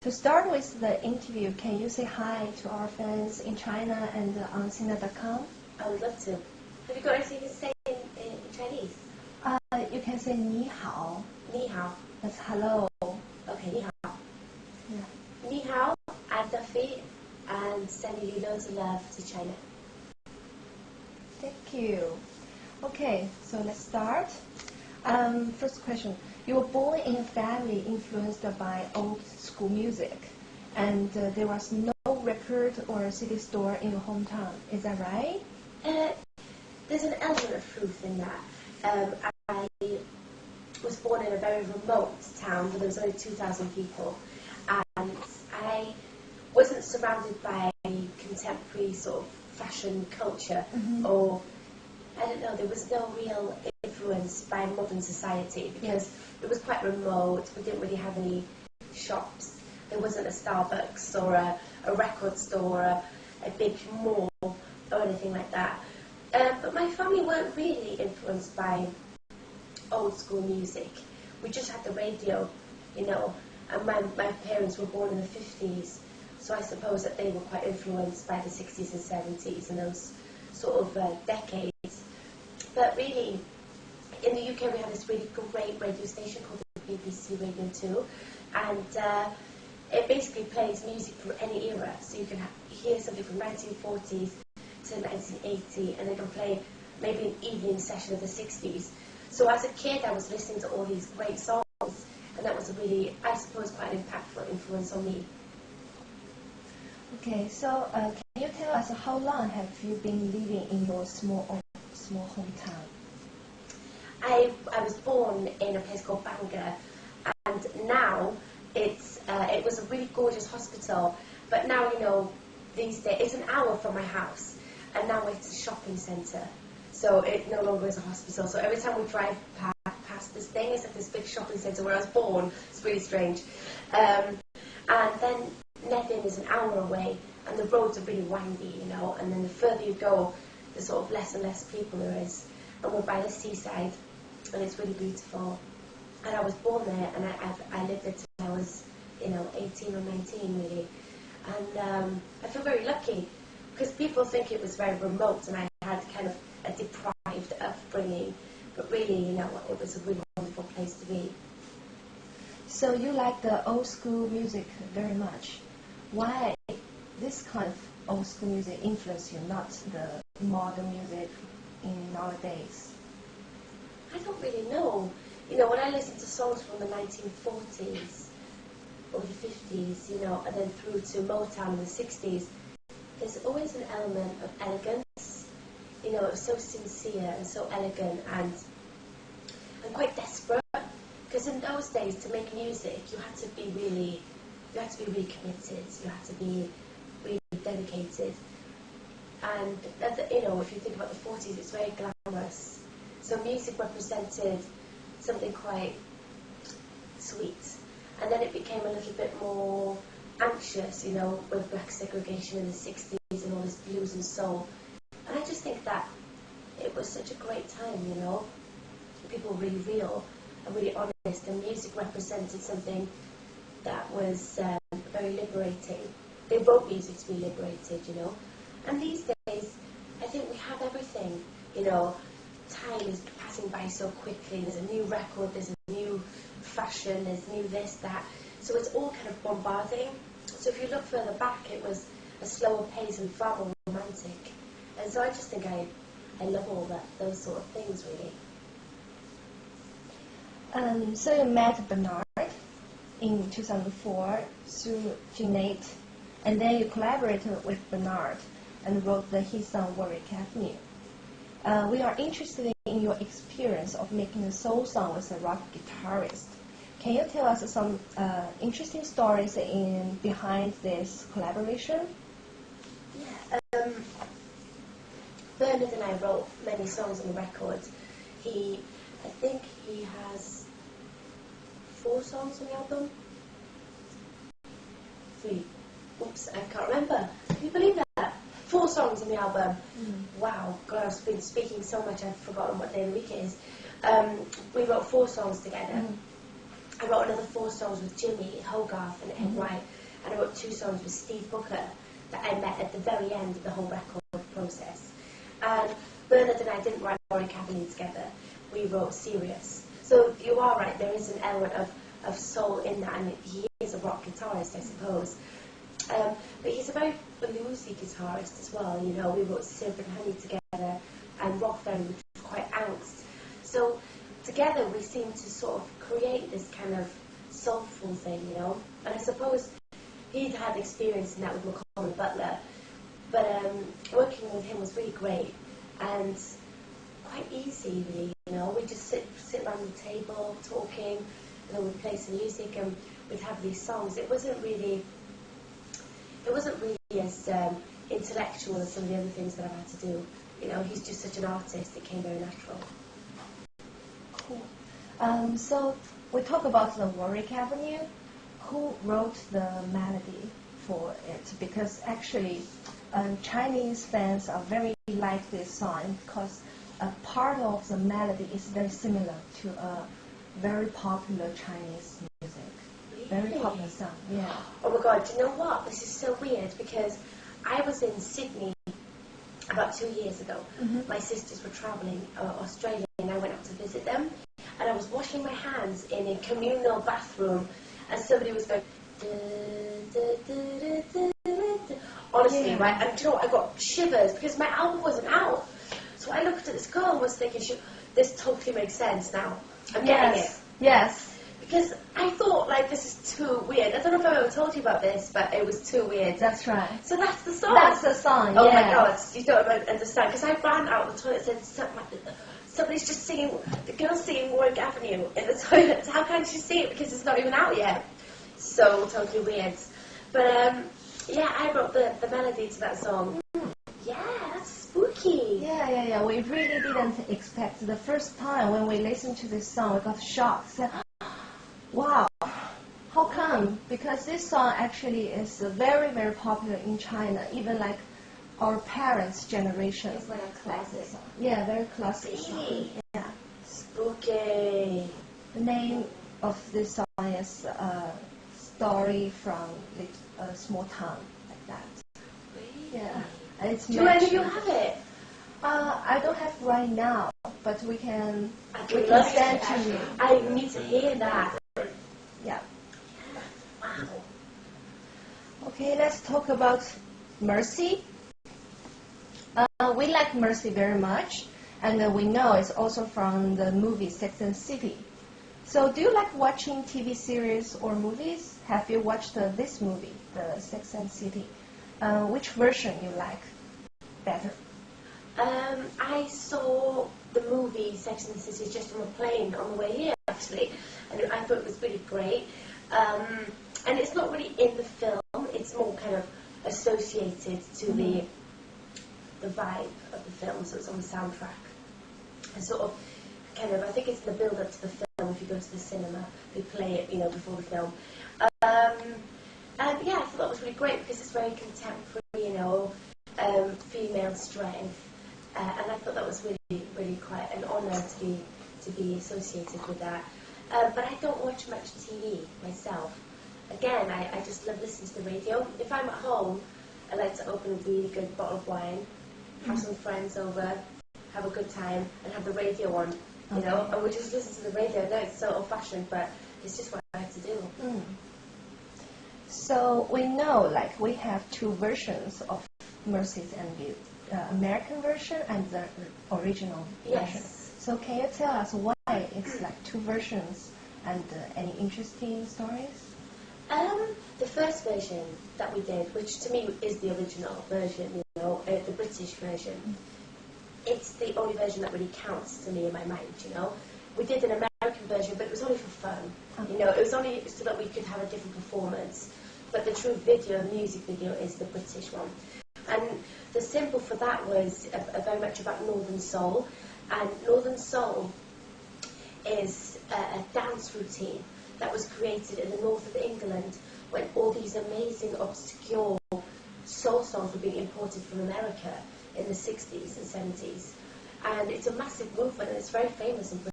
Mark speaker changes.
Speaker 1: To start with the interview, can you say hi to our fans in China and on Sina.com?
Speaker 2: I would love to. Have you got anything to say in Chinese?
Speaker 1: You can say 你好.
Speaker 2: 你好.
Speaker 1: That's hello.
Speaker 2: Okay, 你好.
Speaker 1: Yeah.
Speaker 2: 你好, I'm Duffy, and sending you loads of love to China.
Speaker 1: Thank you. Okay, so let's start. First question. You were born in a family influenced by old school music, and there was no record or CD store in your hometown. Is that right?
Speaker 2: There's an element of truth in that. I was born in a very remote town where there was only 2,000 people, and I wasn't surrounded by contemporary sort of fashion culture, or I don't know, there was no real influence by modern society because it was quite remote. We didn't really have any shops. There wasn't a Starbucks or a record store, a big mall or anything like that. But my family weren't really influenced by old school music. We just had the radio, you know, and my parents were born in the 50s, so I suppose that they were quite influenced by the 60s and 70s and those sort of decades. But really, in the UK we have this really great radio station called the BBC Radio 2, and it basically plays music from any era. So you can hear something from 1940s to 1980, and they can play maybe an evening session of the 60s. So as a kid I was listening to all these great songs, and that was a really, I suppose, quite an impactful influence on me.
Speaker 1: Okay, so can you tell us how long have you been living in your small hometown?
Speaker 2: I was born in a place called Bangor, and now it was a really gorgeous hospital, but now, you know, these days it's an hour from my house, and now it's a shopping centre, so it no longer is a hospital. So every time we drive past this thing, it's like this big shopping centre where I was born. It's really strange. And then Nevin is an hour away, and the roads are really windy, you know, and then the further you go, the sort of less and less people there is. And we're by the seaside, and it's really beautiful. And I was born there, and I lived there till I was, you know, 18 or 19 really. And I feel very lucky, because people think it was very remote and I had kind of a deprived upbringing, but really, you know, it was a really wonderful place to be.
Speaker 1: So you like the old school music very much. Why this kind of old school music influenced you, not the modern music in nowadays?
Speaker 2: I don't really know. You know, when I listen to songs from the 1940s or the 50s, you know, and then through to Motown in the 60s, there's always an element of elegance. You know, it was so sincere and so elegant and quite desperate. Because in those days, to make music, you had to be really committed. You had to be really dedicated. And you know, if you think about the 40s, it's very glamorous. So music represented something quite sweet, and then it became a little bit more anxious, you know, with black segregation in the 60s and all this blues and soul. And I just think that it was such a great time, you know. People were really real and really honest, and music represented something that was very liberating. They wrote music to be liberated, you know. And these days, I think we have everything, you know. Time is passing by so quickly. There's a new record, there's a new fashion, there's new this, that. So it's all kind of bombarding. So if you look further back, it was a slower pace and far more romantic. And so I just think I love all those sort of things, really.
Speaker 1: So you met Bernard in 2004 through Jeanette, and then you collaborated with Bernard and wrote the hit song Warwick Avenue. We are interested in your experience of making a soul song with a rock guitarist. Can you tell us some interesting stories behind this collaboration?
Speaker 2: Yeah. Bernard and I wrote many songs on the record. I think he has 4 songs on the album. 3. Oops, I can't remember. Can you believe that? 4 songs on the album. Wow, God, I've been speaking so much I've forgotten what day of the week it is. We wrote 4 songs together. I wrote another 4 songs with Jimmy Hogarth and Ed Wright, and I wrote 2 songs with Steve Booker that I met at the very end of the whole record process. And Bernard and I didn't write Warwick Avenue together. We wrote Serious. So you are right, there is an element of soul in that, and he is a rock guitarist, I suppose. But he's a very bluesy guitarist as well. You know, we wrote Syrup and Honey together, and Rock Ferry, which was quite angst. So together we seem to sort of create this kind of soulful thing, you know. And I suppose he'd had experience in that with McCall and Butler, but working with him was really great and quite easy, really. You know, we just sit around the table talking, and then we'd play some music and we'd have these songs. It wasn't really as intellectual as some of the other things that I've had to do. You know, he's just such an artist, it came very natural.
Speaker 1: Cool. So we talk about the Warwick Avenue. Who wrote the melody for it? Because actually Chinese fans are very like this song because a part of the melody is very similar to a very popular Chinese music. Very popular song, yeah.
Speaker 2: Oh my God, do you know what? This is so weird because I was in Sydney about 2 years ago. My sisters were travelling Australia and I went up to visit them, and I was washing my hands in a communal bathroom and somebody was going honestly,
Speaker 1: yeah.
Speaker 2: right? And do you know what? I got shivers because my album wasn't out. So I looked at this girl and was thinking, this totally makes sense now. I'm getting it.
Speaker 1: Yes.
Speaker 2: Because I thought, like, this is too weird. I don't know if I've ever told you about this, but it was too weird.
Speaker 1: That's right.
Speaker 2: So that's the song.
Speaker 1: That's the song,
Speaker 2: Oh
Speaker 1: yeah.
Speaker 2: my God, you don't understand. Because I ran out of the toilet and said, somebody's just singing, the girl's singing Warwick Avenue in the toilet. How can she see it? Because it's not even out yet. So totally weird. But, yeah, I wrote the melody to that song. Yeah, that's spooky.
Speaker 1: Yeah. We really didn't expect. The first time when we listened to this song, we got shocked. Said, wow, how come? Because this song actually is very, very popular in China, even like our parents' generation.
Speaker 2: It's like a classic song.
Speaker 1: Yeah, very classic
Speaker 2: Really?
Speaker 1: song. Yeah.
Speaker 2: Spooky.
Speaker 1: The name of this song is Story from a Small Town, like that.
Speaker 2: Really?
Speaker 1: Yeah. And it's
Speaker 2: Do any of you have it?
Speaker 1: I don't have right now, but we can
Speaker 2: I'd
Speaker 1: send to you.
Speaker 2: I need to hear that.
Speaker 1: Yeah.
Speaker 2: Wow.
Speaker 1: Okay, let's talk about Mercy. We like Mercy very much, and we know it's also from the movie Sex and the City. So do you like watching TV series or movies? Have you watched this movie, the Sex and the City? Which version you like better?
Speaker 2: I saw the movie Sex and the City just on the plane on the way here, actually, and I thought it was really great. And it's not really in the film; it's more kind of associated to the vibe of the film, so it's on the soundtrack. And sort of, kind of, I think it's the build-up to the film. If you go to the cinema, they play it, you know, before the film. And yeah, I thought that was really great because it's very contemporary, you know, female strength. And I thought that was really, really quite an honour to be associated with that. But I don't watch much TV myself. Again, I just love listening to the radio. If I'm at home, I like to open a really good bottle of wine, have some friends over, have a good time, and have the radio on, you know, and we just listen to the radio. I know it's so old-fashioned, but it's just what I like to do.
Speaker 1: So we know, like, we have 2 versions of Mercy's and View. American version and the original version. So can you tell us why it's like 2 versions and any interesting stories?
Speaker 2: The first version that we did, which to me is the original version, you know, the British version, it's the only version that really counts to me in my mind, you know. We did an American version, but it was only for fun, you know, it was only so that we could have a different performance. But the true video, music video, is the British one. And the symbol for that was very much about Northern Soul. And Northern Soul is a dance routine that was created in the north of England when all these amazing, obscure soul songs were being imported from America in the 60s and 70s. And it's a massive movement, and it's very famous in Britain.